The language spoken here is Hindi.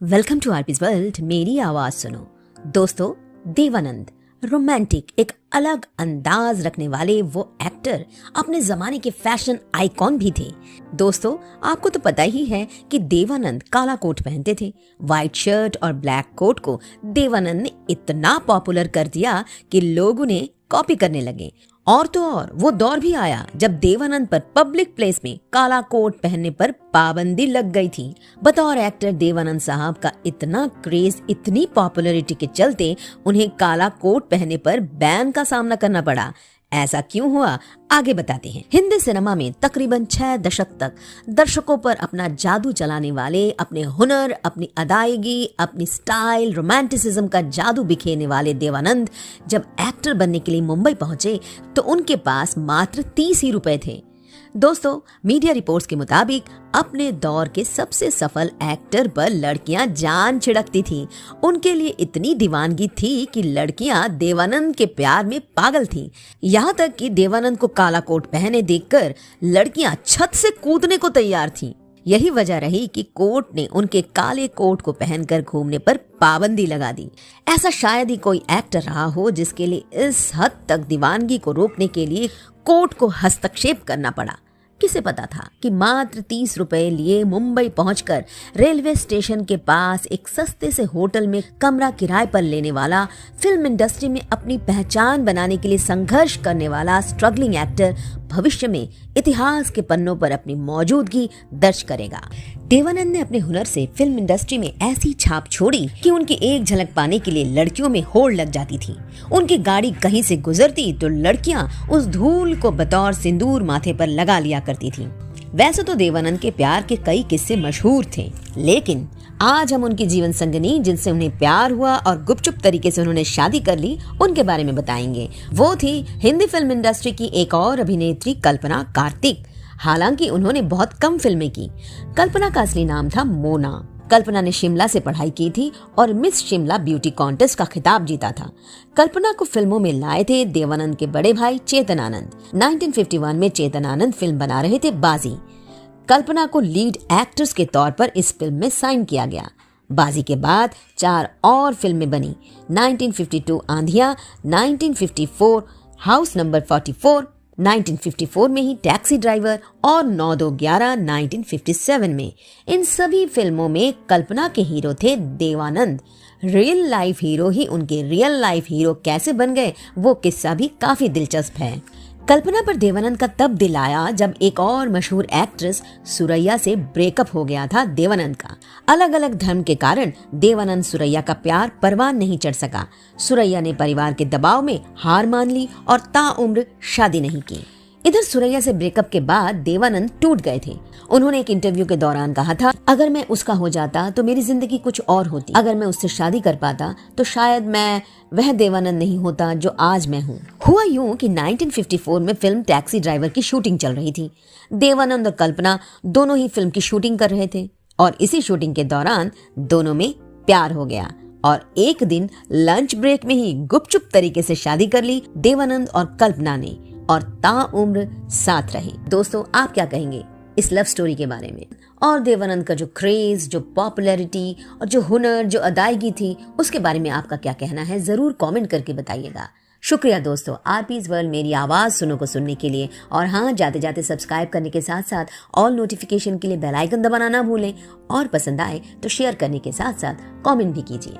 Welcome to आरपीज world. मेरी आवाज सुनो। दोस्तों, देवानंद रोमांटिक एक अलग अंदाज रखने वाले वो एक्टर अपने जमाने के फैशन आइकॉन भी थे। दोस्तों, आपको तो पता ही है कि देवानंद काला कोट पहनते थे। व्हाइट शर्ट और ब्लैक कोट को देवानंद ने इतना पॉपुलर कर दिया कि लोग उन्हें कॉपी करने लगे। और तो और वो दौर भी आया जब देवानंद पर पब्लिक प्लेस में काला कोट पहनने पर पाबंदी लग गई थी। बतौर एक्टर देवानंद साहब का इतना क्रेज, इतनी पॉपुलैरिटी के चलते उन्हें काला कोट पहनने पर बैन का सामना करना पड़ा। ऐसा क्यों हुआ, आगे बताते हैं। हिंदी सिनेमा में तकरीबन 6 दशक तक दर्शकों पर अपना जादू चलाने वाले, अपने हुनर, अपनी अदायगी, अपनी स्टाइल, रोमांटिसिज्म का जादू बिखेरने वाले देवानंद जब एक्टर बनने के लिए मुंबई पहुंचे तो उनके पास मात्र 30 ही रुपए थे। दोस्तों, मीडिया रिपोर्ट्स के मुताबिक अपने दौर के सबसे सफल एक्टर पर लड़कियां जान छिड़कती थीं। उनके लिए इतनी दीवानगी थी कि लड़कियां देवानंद के प्यार में पागल थीं। यहाँ तक कि देवानंद को काला कोट पहने देखकर लड़कियां छत से कूदने को तैयार थीं। यही वजह रही कि कोर्ट ने उनके काले कोट को पहनकर घूमने पर पाबंदी लगा दी। ऐसा शायद ही कोई एक्टर रहा हो जिसके लिए इस हद तक दीवानगी को रोकने के लिए कोर्ट को हस्तक्षेप करना पड़ा। किसे पता था कि मात्र 30 रुपए लिए मुंबई पहुंचकर रेलवे स्टेशन के पास एक सस्ते से होटल में कमरा किराए पर लेने वाला, फिल्म इंडस्ट्री में अपनी पहचान बनाने के लिए संघर्ष करने वाला स्ट्रगलिंग एक्टर भविष्य में इतिहास के पन्नों पर अपनी मौजूदगी दर्ज करेगा। देवानंद ने अपने हुनर से फिल्म इंडस्ट्री में ऐसी छाप छोड़ी कि उनकी एक झलक पाने के लिए लड़कियों में होड़ लग जाती थी। उनकी गाड़ी कहीं से गुजरती तो लड़कियां उस धूल को बतौर सिंदूर माथे पर लगा लिया करती थीं। वैसे तो देवानंद के प्यार के कई किस्से मशहूर थे, लेकिन आज हम उनकी जीवन संगिनी, जिनसे उन्हें प्यार हुआ और गुपचुप तरीके से उन्होंने शादी कर ली, उनके बारे में बताएंगे। वो थी हिंदी फिल्म इंडस्ट्री की एक और अभिनेत्री कल्पना कार्तिक। हालांकि उन्होंने बहुत कम फिल्में की। कल्पना का असली नाम था मोना। कल्पना ने शिमला से पढ़ाई की थी और मिस शिमला ब्यूटी कॉन्टेस्ट का खिताब जीता था। कल्पना को फिल्मों में लाए थे देवानंद के बड़े भाई चेतन आनंद। 1951 में चेतन आनंद फिल्म बना रहे थे बाजी। कल्पना को लीड एक्ट्रेस के तौर पर इस फिल्म में साइन किया गया। बाजी के बाद 4 और फिल्में बनी। 1952 आंधिया, 1954 हाउस नंबर 44, 1954 में ही टैक्सी ड्राइवर और 9-2-11 1957 में। इन सभी फिल्मों में कल्पना के हीरो थे देवानंद। रियल लाइफ हीरो ही उनके रियल लाइफ हीरो कैसे बन गए, वो किस्सा भी काफी दिलचस्प है। कल्पना पर देवानंद का तब दिल आया जब एक और मशहूर एक्ट्रेस सुरैया से ब्रेकअप हो गया था देवानंद का। अलग अलग धर्म के कारण देवानंद सुरैया का प्यार परवान नहीं चढ़ सका। सुरैया ने परिवार के दबाव में हार मान ली और ताउम्र शादी नहीं की। इधर सुरैया से ब्रेकअप के बाद देवानंद टूट गए थे। उन्होंने एक इंटरव्यू के दौरान कहा था, अगर मैं उसका हो जाता तो मेरी जिंदगी कुछ और होती। अगर मैं उससे शादी कर पाता तो शायद मैं वह देवानंद नहीं होता जो आज मैं हूँ। हुआ यूं कि 1954 में फिल्म टैक्सी ड्राइवर की शूटिंग चल रही थी। देवानंद और कल्पना दोनों ही फिल्म की शूटिंग कर रहे थे और इसी शूटिंग के दौरान दोनों में प्यार हो गया और एक दिन लंच ब्रेक में ही गुपचुप तरीके से शादी कर ली देवानंद और कल्पना ने, और ताउम्र साथ रहे। दोस्तों, आप क्या कहेंगे इस लव स्टोरी के बारे में? और देवानंद का जो क्रेज, जो पॉपुलैरिटी और जो हुनर, जो अदायगी थी, उसके बारे में आपका क्या कहना है, जरूर कमेंट करके बताइएगा। शुक्रिया दोस्तों, आरपीज वर्ल्ड मेरी आवाज सुनो को सुनने के लिए। और हाँ, जाते जाते सब्सक्राइब करने के साथ साथ ऑल नोटिफिकेशन के लिए बेल आइकन दबाना ना भूलें। और पसंद आए तो शेयर करने के साथ साथ कमेंट भी कीजिए।